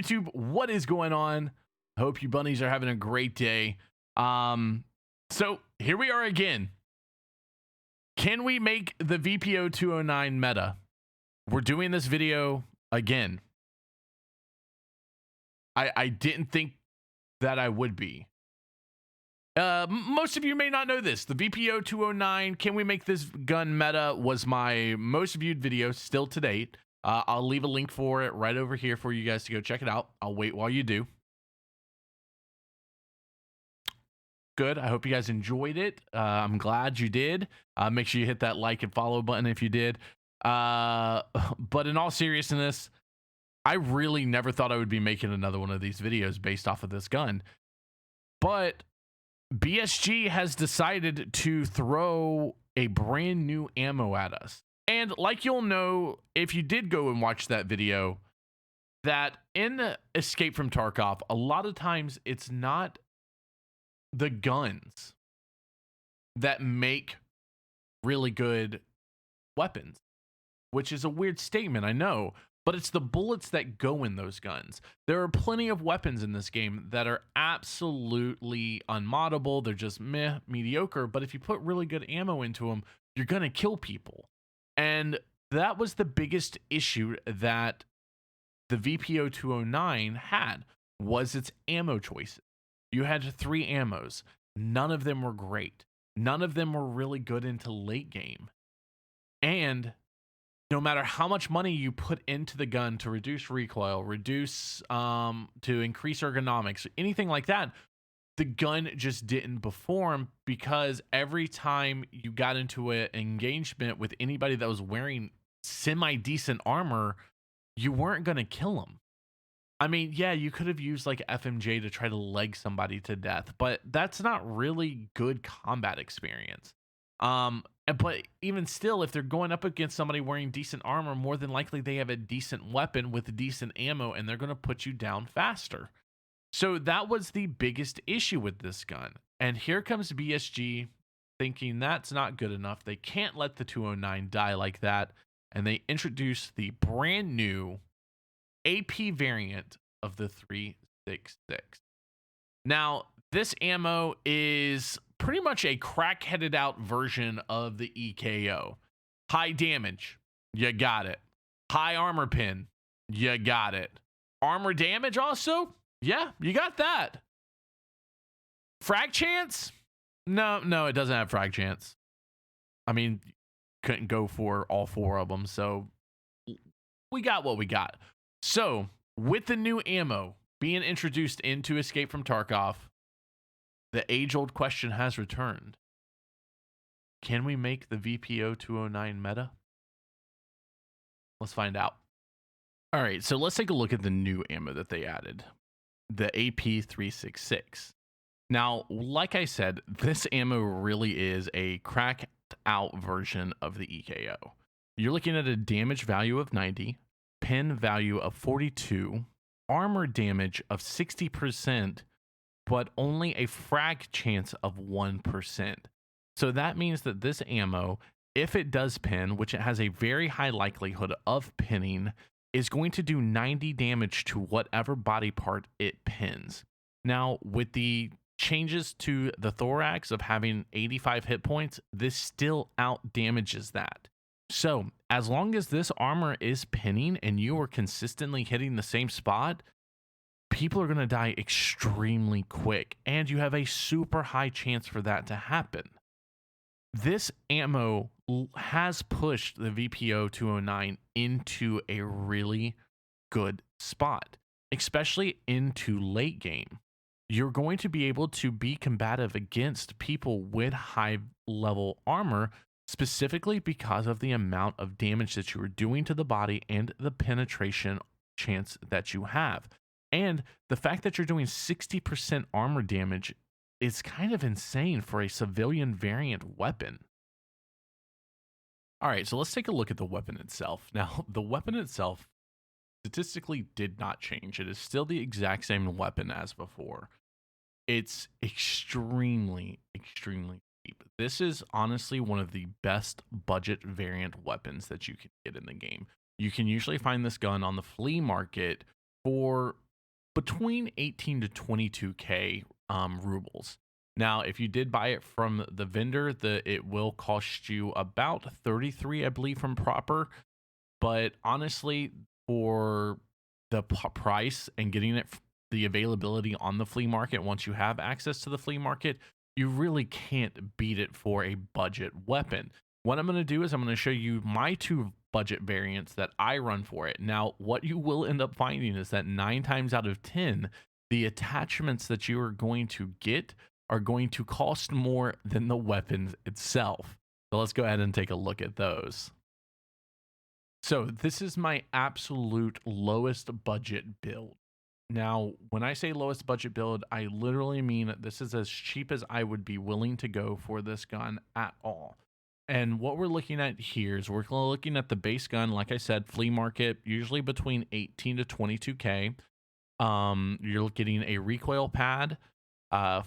YouTube, what is going on? I hope you bunnies are having a great day. So here we are again. Can we make the VPO-209 meta? We're doing this video again. I didn't think that I would be. Most of you may not know this. The VPO-209, can we make this gun meta, was my most viewed video still to date. I'll leave a link for it right over here for you guys to go check it out. I'll wait while you do. Good. I hope you guys enjoyed it. I'm glad you did. Make sure you hit that like and follow button if you did. But in all seriousness, I really never thought I would be making another one of these videos based off of this gun. But BSG has decided to throw a brand new ammo at us. And like you'll know, if you did go and watch that video, that in Escape from Tarkov, a lot of times it's not the guns that make really good weapons, which is a weird statement, I know, but it's the bullets that go in those guns. There are plenty of weapons in this game that are absolutely unmoddable. They're just mediocre, but if you put really good ammo into them, you're going to kill people. And that was the biggest issue that the VPO-209 had, was its ammo choices. You had 3 ammos. None of them were great. None of them were really good into late game. And no matter how much money you put into the gun to reduce recoil, to increase ergonomics, anything like that, the gun just didn't perform, because every time you got into an engagement with anybody that was wearing semi-decent armor, you weren't going to kill them. I mean, yeah, you could have used like FMJ to try to leg somebody to death, but that's not really good combat experience. But even still, if they're going up against somebody wearing decent armor, more than likely they have a decent weapon with decent ammo, and they're going to put you down faster. So that was the biggest issue with this gun. And here comes BSG thinking that's not good enough. They can't let the 209 die like that. And they introduce the brand new AP variant of the 366. Now, this ammo is pretty much a crack-headed out version of the EKO. High damage, you got it. High armor pin, you got it. Armor damage also, yeah, you got that. Frag chance? No, it doesn't have frag chance. I mean, couldn't go for all 4 of them, so we got what we got. So, with the new ammo being introduced into Escape from Tarkov, the age-old question has returned. Can we make the VPO-209 meta? Let's find out. All right, so let's take a look at the new ammo that they added, the AP366. Now, like I said, this ammo really is a cracked-out version of the EKO. You're looking at a damage value of 90, pin value of 42, armor damage of 60%, but only a frag chance of 1%. So that means that this ammo, if it does pin, which it has a very high likelihood of pinning, is going to do 90 damage to whatever body part it pins. Now, with the changes to the thorax of having 85 hit points, this still out damages that. So as long as this armor is pinning and you are consistently hitting the same spot, people are going to die extremely quick, and you have a super high chance for that to happen. This ammo has pushed the VPO-209 into a really good spot, especially into late game. You're going to be able to be combative against people with high level armor, specifically because of the amount of damage that you are doing to the body and the penetration chance that you have. And the fact that you're doing 60% armor damage is kind of insane for a civilian variant weapon. All right, so let's take a look at the weapon itself. Now, the weapon itself statistically did not change. It is still the exact same weapon as before. It's extremely, extremely cheap. This is honestly one of the best budget variant weapons that you can get in the game. You can usually find this gun on the flea market for between 18 to 22k rubles. Now, if you did buy it from the vendor, it will cost you about 33, I believe, from proper. But honestly, for the price and getting it, the availability on the flea market, once you have access to the flea market, you really can't beat it for a budget weapon. What I'm going to do is I'm going to show you my two budget variants that I run for it. Now, what you will end up finding is that 9 times out of 10, the attachments that you are going to get are going to cost more than the weapon itself. So let's go ahead and take a look at those. So this is my absolute lowest budget build. Now, when I say lowest budget build, I literally mean this is as cheap as I would be willing to go for this gun at all. And what we're looking at here is we're looking at the base gun, like I said, flea market, usually between 18 to 22k. You're getting a recoil pad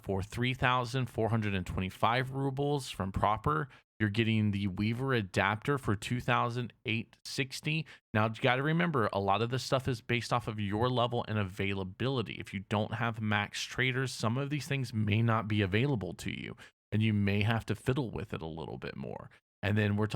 for 3,425 rubles from proper. You're getting the Weaver adapter for 2,860. Now, you got to remember, a lot of this stuff is based off of your level and availability. If you don't have max traders, some of these things may not be available to you, and you may have to fiddle with it a little bit more. And then we're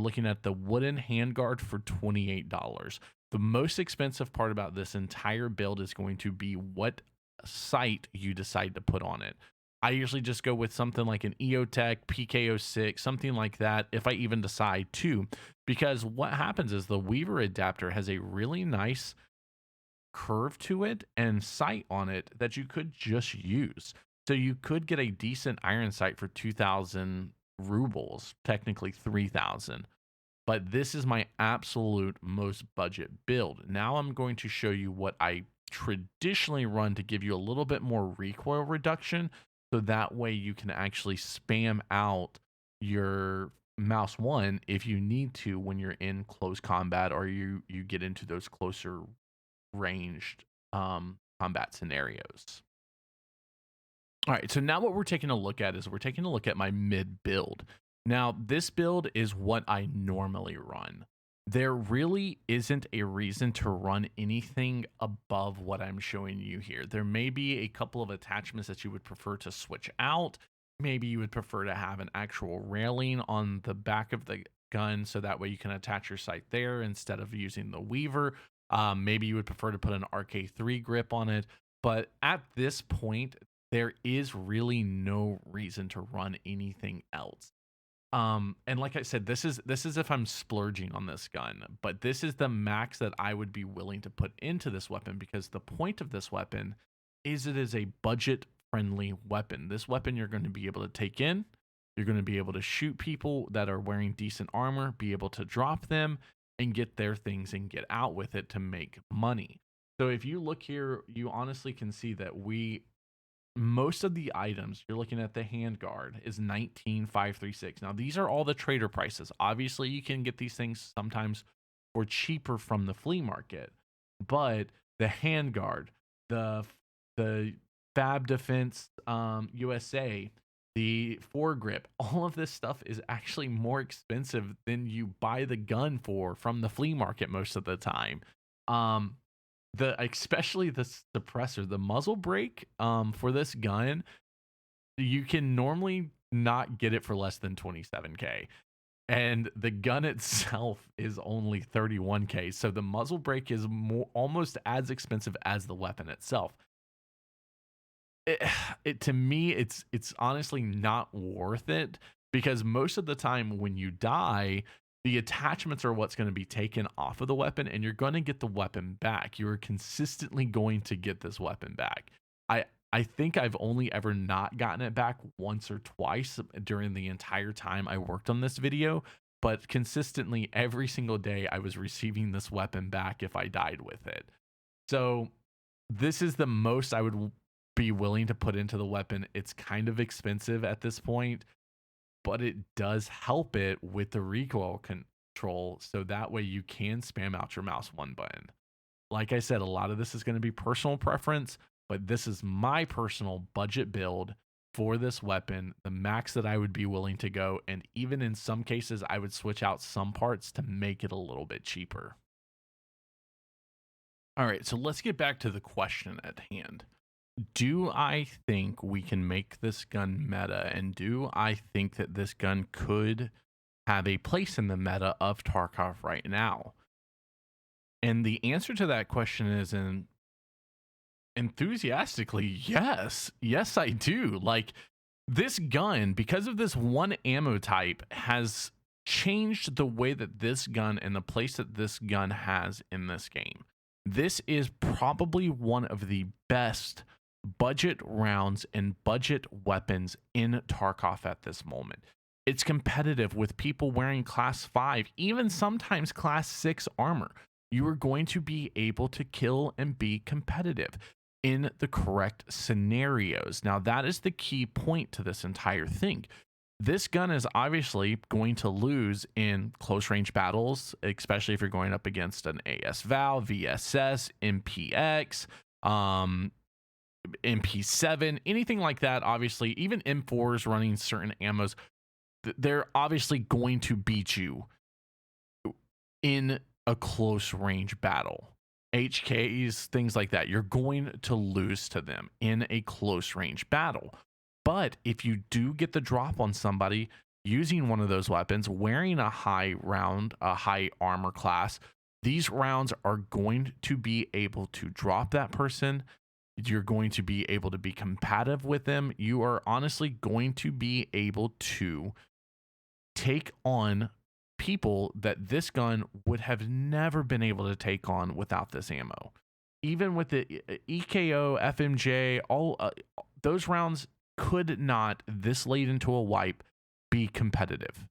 looking at the wooden handguard for $28. The most expensive part about this entire build is going to be what sight you decide to put on it. I usually just go with something like an EOTech, PKO6, something like that, if I even decide to, because what happens is the Weaver adapter has a really nice curve to it and sight on it that you could just use. So you could get a decent iron sight for 2,000 rubles, technically 3,000. But this is my absolute most budget build. Now I'm going to show you what I traditionally run to give you a little bit more recoil reduction, so that way you can actually spam out your mouse one if you need to when you're in close combat or you get into those closer ranged combat scenarios. All right, so now what we're taking a look at is we're taking a look at my mid build. Now, this build is what I normally run. There really isn't a reason to run anything above what I'm showing you here. There may be a couple of attachments that you would prefer to switch out. Maybe you would prefer to have an actual railing on the back of the gun so that way you can attach your sight there instead of using the Weaver. Maybe you would prefer to put an RK3 grip on it. But at this point, there is really no reason to run anything else. And like I said, this is if I'm splurging on this gun, but this is the max that I would be willing to put into this weapon, because the point of this weapon is it is a budget friendly weapon. This weapon you're going to be able to take in, you're going to be able to shoot people that are wearing decent armor, be able to drop them and get their things and get out with it to make money. So if you look here, you honestly can see that most of the items you're looking at, the handguard is 19,536. Now these are all the trader prices. Obviously you can get these things sometimes for cheaper from the flea market, but the handguard, the Fab Defense USA, the foregrip, all of this stuff is actually more expensive than you buy the gun for from the flea market most of the time. Especially the suppressor, the muzzle brake for this gun, you can normally not get it for less than 27k, and the gun itself is only 31k, so the muzzle brake is almost as expensive as the weapon itself. To me, it's honestly not worth it, because most of the time when you die, the attachments are what's going to be taken off of the weapon, and you're going to get the weapon back. You're consistently going to get this weapon back. I think I've only ever not gotten it back once or twice during the entire time I worked on this video, but consistently every single day I was receiving this weapon back if I died with it. So this is the most I would be willing to put into the weapon. It's kind of expensive at this point, but it does help it with the recoil control, so that way you can spam out your mouse one button. Like I said, a lot of this is going to be personal preference, but this is my personal budget build for this weapon, the max that I would be willing to go, and even in some cases I would switch out some parts to make it a little bit cheaper. All right, so let's get back to the question at hand. Do I think we can make this gun meta? And do I think that this gun could have a place in the meta of Tarkov right now? And the answer to that question is enthusiastically, yes. Yes, I do. Like, this gun, because of this one ammo type, has changed the way that this gun and the place that this gun has in this game. This is probably one of the best budget rounds and budget weapons in Tarkov at this moment. It's competitive with people wearing class 5, even sometimes class 6 armor. You are going to be able to kill and be competitive in the correct scenarios. Now, that is the key point to this entire thing. This gun is obviously going to lose in close range battles, especially if you're going up against an AS-Val, VSS, MPX, MP7, anything like that. Obviously, even M4s running certain ammos, they're obviously going to beat you in a close range battle. HKs, things like that, you're going to lose to them in a close range battle. But if you do get the drop on somebody using one of those weapons, wearing a high armor class, these rounds are going to be able to drop that person. You're going to be able to be competitive with them. You are honestly going to be able to take on people that this gun would have never been able to take on without this ammo. Even with the EKO, FMJ, all those rounds could not, this late into a wipe, be competitive.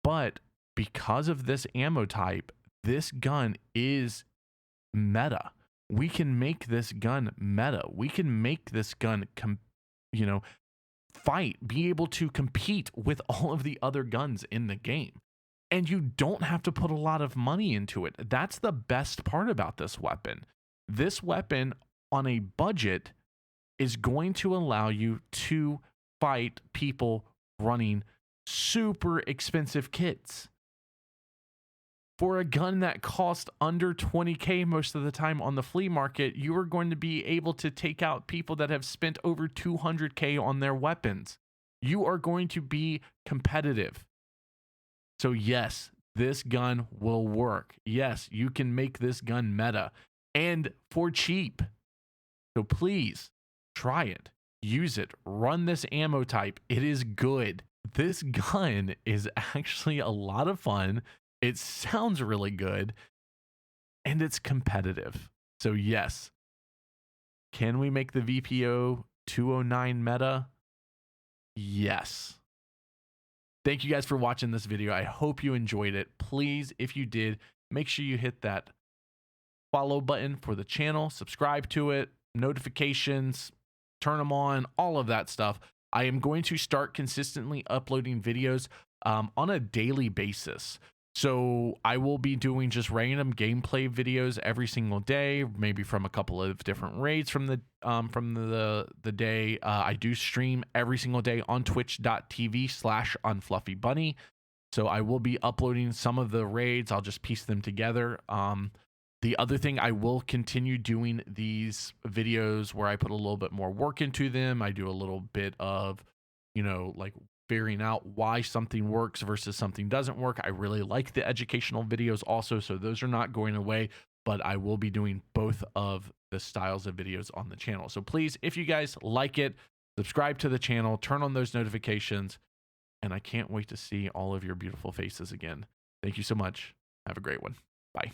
But because of this ammo type, this gun is meta. We can make this gun meta. We can make this gun fight, be able to compete with all of the other guns in the game. And you don't have to put a lot of money into it. That's the best part about this weapon. This weapon on a budget is going to allow you to fight people running super expensive kits. For a gun that cost under 20K most of the time on the flea market, you are going to be able to take out people that have spent over 200K on their weapons. You are going to be competitive. So yes, this gun will work. Yes, you can make this gun meta and for cheap. So please try it, use it, run this ammo type. It is good. This gun is actually a lot of fun. It sounds really good and it's competitive. So yes, can we make the VPO-209 meta? Yes. Thank you guys for watching this video. I hope you enjoyed it. Please, if you did, make sure you hit that follow button for the channel, subscribe to it, notifications, turn them on, all of that stuff. I am going to start consistently uploading videos on a daily basis. So I will be doing just random gameplay videos every single day, maybe from a couple of different raids from the day. I do stream every single day on twitch.tv/unfluffybunny. So I will be uploading some of the raids. I'll just piece them together. The other thing, I will continue doing these videos where I put a little bit more work into them. I do a little bit of, like figuring out why something works versus something doesn't work. I really like the educational videos also, so those are not going away, but I will be doing both of the styles of videos on the channel. So please, if you guys like it, subscribe to the channel, turn on those notifications, and I can't wait to see all of your beautiful faces again. Thank you so much. Have a great one. Bye.